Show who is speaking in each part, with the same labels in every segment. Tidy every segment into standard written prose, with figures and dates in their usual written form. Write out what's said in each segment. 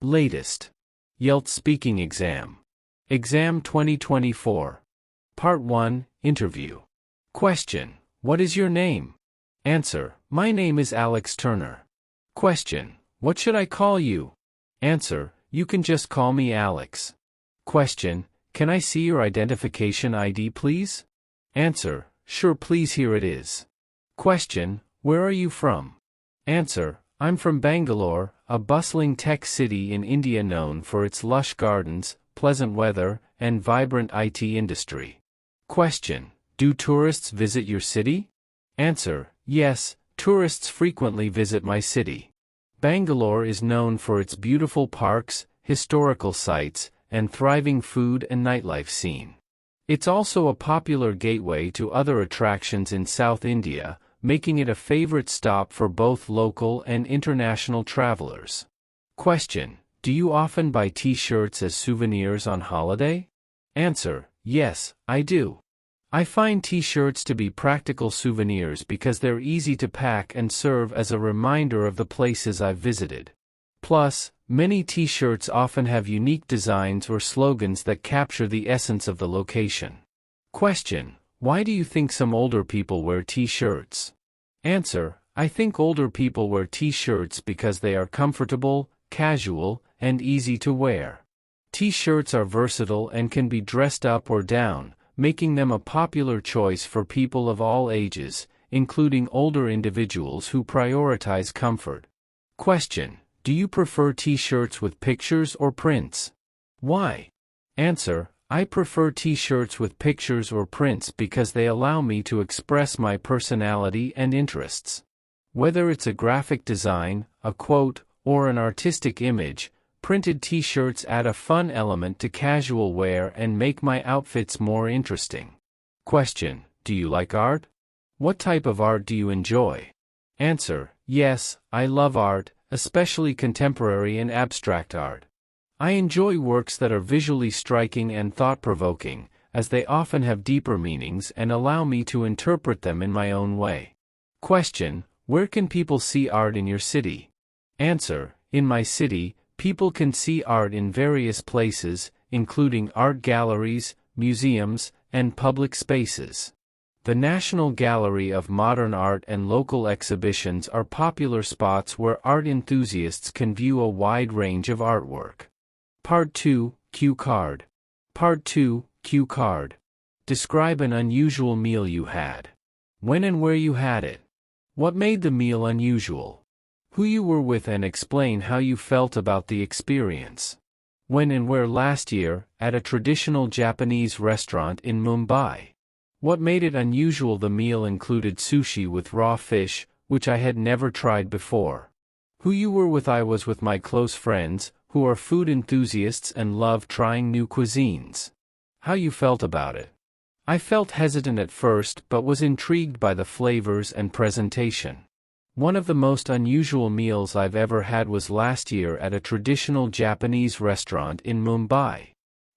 Speaker 1: Latest. IELTS Speaking Exam. Exam 2024. Part 1, Interview. Question. What is your name? Answer. My name is Alex Turner. Question. What should I call you? Answer. You can just call me Alex. Question. Can I see your identification ID, please? Answer. Sure, please, here it is. Question. Where are you from? Answer. I'm from Bangalore, a bustling tech city in India known for its lush gardens, pleasant weather, and vibrant IT industry. Question. Do tourists visit your city? Answer. Yes, tourists frequently visit my city. Bangalore is known for its beautiful parks, historical sites, and thriving food and nightlife scene. It's also a popular gateway to other attractions in South India, making it a favorite stop for both local and international travelers. Question. Do you often buy t-shirts as souvenirs on holiday? Answer. Yes, I do. I find t-shirts to be practical souvenirs because they're easy to pack and serve as a reminder of the places I've visited. Plus, many t-shirts often have unique designs or slogans that capture the essence of the location. Question. Why do you think some older people wear t-shirts? Answer. I think older people wear t-shirts because they are comfortable, casual, and easy to wear. T-shirts are versatile and can be dressed up or down, making them a popular choice for people of all ages, including older individuals who prioritize comfort. Question. Do you prefer t-shirts with pictures or prints? Why? Answer. I prefer t-shirts with pictures or prints because they allow me to express my personality and interests. Whether it's a graphic design, a quote, or an artistic image, printed t-shirts add a fun element to casual wear and make my outfits more interesting. Question. Do you like art? What type of art do you enjoy? Answer. Yes, I love art, especially contemporary and abstract art. I enjoy works that are visually striking and thought-provoking, as they often have deeper meanings and allow me to interpret them in my own way. Question. Where can people see art in your city? Answer. In my city, people can see art in various places, including art galleries, museums, and public spaces. The National Gallery of Modern Art and local exhibitions are popular spots where art enthusiasts can view a wide range of artwork. Part 2, Cue Card. Part 2, Cue Card. Describe an unusual meal you had. When and where you had it. What made the meal unusual? Who you were with and explain how you felt about the experience. When and where last year, at a traditional Japanese restaurant in Mumbai. What made it unusual? The meal included sushi with raw fish, which I had never tried before. Who you were with? I was with my close friends, who are food enthusiasts and love trying new cuisines. How you felt about it? I felt hesitant at first but was intrigued by the flavors and presentation. One of the most unusual meals I've ever had was last year at a traditional Japanese restaurant in Mumbai.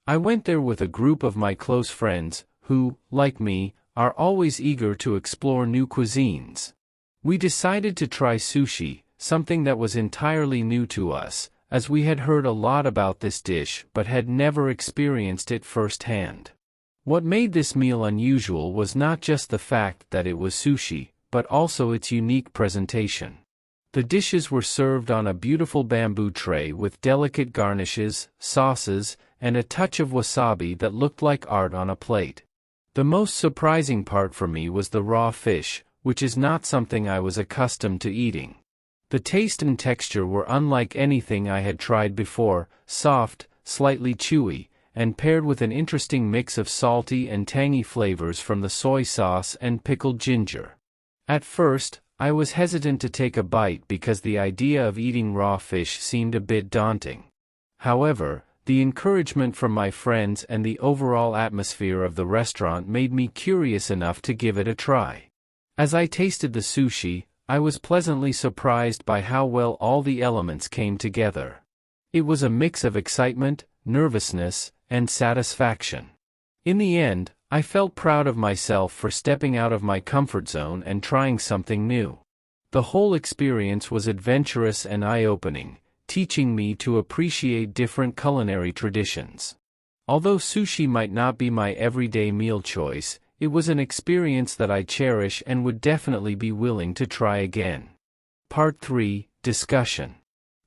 Speaker 1: I went there with a group of my close friends, who, like me, are always eager to explore new cuisines. We decided to try sushi, something that was entirely new to us, as we had heard a lot about this dish but had never experienced it firsthand. What made this meal unusual was not just the fact that it was sushi, but also its unique presentation. The dishes were served on a beautiful bamboo tray with delicate garnishes, sauces, and a touch of wasabi that looked like art on a plate. The most surprising part for me was the raw fish, which is not something I was accustomed to eating. The taste and texture were unlike anything I had tried before, soft, slightly chewy, and paired with an interesting mix of salty and tangy flavors from the soy sauce and pickled ginger. At first, I was hesitant to take a bite because the idea of eating raw fish seemed a bit daunting. However, the encouragement from my friends and the overall atmosphere of the restaurant made me curious enough to give it a try. As I tasted the sushi, I was pleasantly surprised by how well all the elements came together. It was a mix of excitement, nervousness, and satisfaction. In the end, I felt proud of myself for stepping out of my comfort zone and trying something new. The whole experience was adventurous and eye-opening, teaching me to appreciate different culinary traditions. Although sushi might not be my everyday meal choice, it was an experience that I cherish and would definitely be willing to try again. Part 3, Discussion.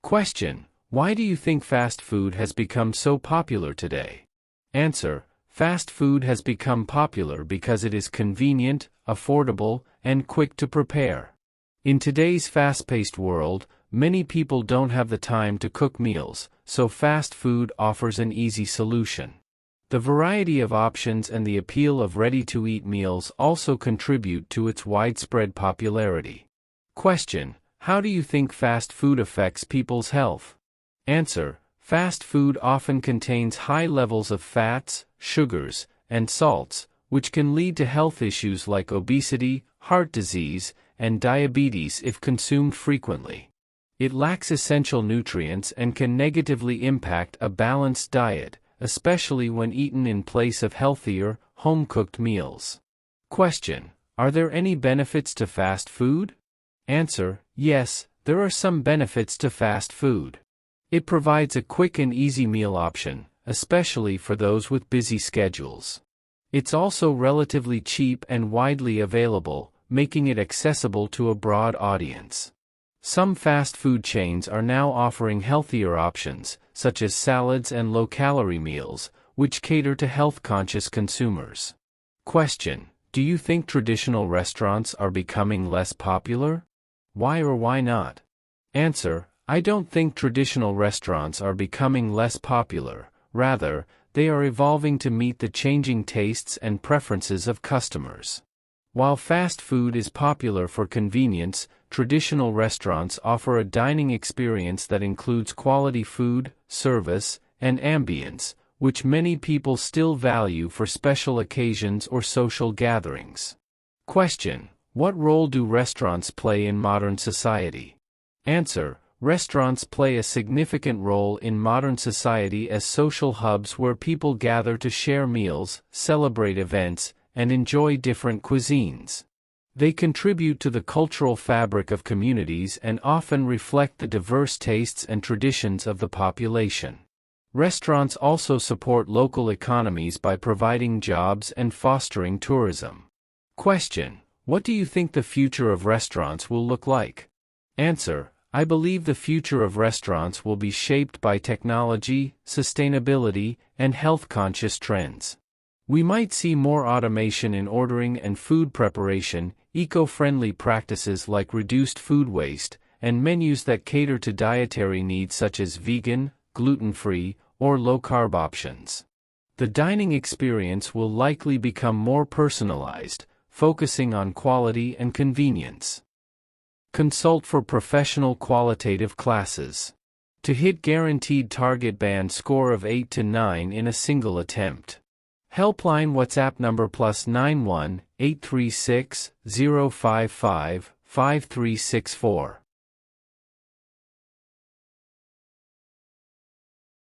Speaker 1: Question: why do you think fast food has become so popular today? Answer: fast food has become popular because it is convenient, affordable, and quick to prepare. In today's fast-paced world, many people don't have the time to cook meals, so fast food offers an easy solution. The variety of options and the appeal of ready-to-eat meals also contribute to its widespread popularity. Question: how do you think fast food affects people's health? Answer: fast food often contains high levels of fats, sugars, and salts, which can lead to health issues like obesity, heart disease, and diabetes if consumed frequently. It lacks essential nutrients and can negatively impact a balanced diet, especially when eaten in place of healthier, home-cooked meals. Question: are there any benefits to fast food? Answer: yes, there are some benefits to fast food. It provides a quick and easy meal option, especially for those with busy schedules. It's also relatively cheap and widely available, making it accessible to a broad audience. Some fast food chains are now offering healthier options, such as salads and low-calorie meals, which cater to health-conscious consumers. Question: do you think traditional restaurants are becoming less popular? Why or why not? Answer: I don't think traditional restaurants are becoming less popular, rather, they are evolving to meet the changing tastes and preferences of customers. While fast food is popular for convenience, traditional restaurants offer a dining experience that includes quality food, service, and ambience, which many people still value for special occasions or social gatherings. Question: what role do restaurants play in modern society? Answer: restaurants play a significant role in modern society as social hubs where people gather to share meals, celebrate events, and enjoy different cuisines. They contribute to the cultural fabric of communities and often reflect the diverse tastes and traditions of the population. Restaurants also support local economies by providing jobs and fostering tourism. Question: what do you think the future of restaurants will look like? Answer: I believe the future of restaurants will be shaped by technology, sustainability, and health-conscious trends. We might see more automation in ordering and food preparation, eco-friendly practices like reduced food waste, and menus that cater to dietary needs such as vegan, gluten-free, or low-carb options. The dining experience will likely become more personalized, focusing on quality and convenience. Consult for professional qualitative classes. To hit guaranteed target band score of 8 to 9 in a single attempt. Helpline WhatsApp number +91 836 055 5364.